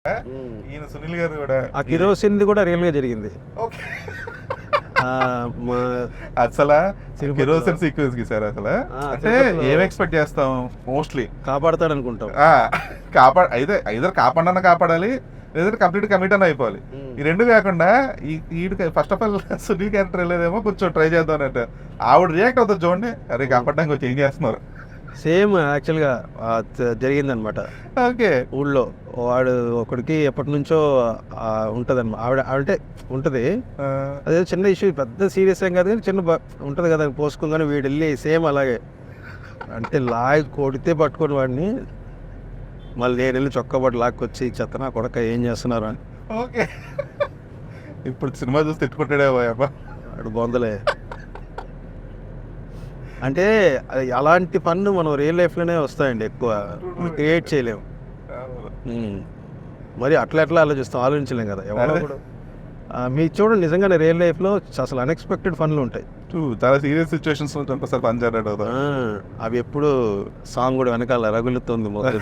ఈయన సునీల్ గారు కూడా ఆ కిరోసిన్ది కూడా రియల్ గా జరిగింది. ఓకే అసలు కిరోసిన్ సీక్వెన్స్ కి సార్ అసలు అంటే ఏం ఎక్స్పెక్ట్ చేస్తాం మోస్ట్లీ కాపాడతాడు అనుకుంటాం. అయితే ఐదర్ కాపాడన్నా కాపాడాలి లేదంటే కంప్లీట్ కమిట్ అని అయిపోవాలి. ఈ రెండు కాకుండా ఈ first of all Sunil character వెళ్ళేదేమో కొంచెం ట్రై చేద్దాం అన్నట్టు ఆవిడ రియాక్ట్ అవుతుంది చూడండి, అరే కాపాడడానికి వచ్చి ఏం చేస్తున్నారు. సేమ్ యాక్చువల్గా జరిగిందనమాట. ఓకే ఊళ్ళో వాడు ఒకడికి ఎప్పటి నుంచో ఉంటుంది అనమాట. ఆవిడ అంటే ఉంటుంది, అదే చిన్న ఇష్యూ, పెద్ద సీరియస్ ఏం కాదు కానీ చిన్న ఉంటుంది కదా పోసుకుందని వీడు వెళ్ళి సేమ్ అలాగే అంటే లాగి కొడితే పట్టుకొని వాడిని మళ్ళీ నేను వెళ్ళి చొక్కా పట్టు లాక్కొచ్చి చెత్తనా కొడక ఏం చేస్తున్నారు అని. ఓకే ఇప్పుడు సినిమా చూసి తిట్టుకుంటాడే అబ్బా వాడు బొందలే. అంటే అలాంటి పన్ను మనం రియల్ లైఫ్లోనే వస్తాయండి, ఎక్కువ క్రియేట్ చేయలేము. మరి అట్లా ఆలోచిస్తాం, ఆలోచించలేం కదా ఎవరో కూడా. మీరు చూడండి నిజంగానే రియల్ లైఫ్లో అసలు అన్ఎక్స్పెక్టెడ్ పనులు ఉంటాయి, చాలా సీరియస్ సిచ్యువేషన్స్ ఒకసారి పని చేయడం. అవి ఎప్పుడు సాంగ్ కూడా వెనకాల రగులుతుంది మొదలు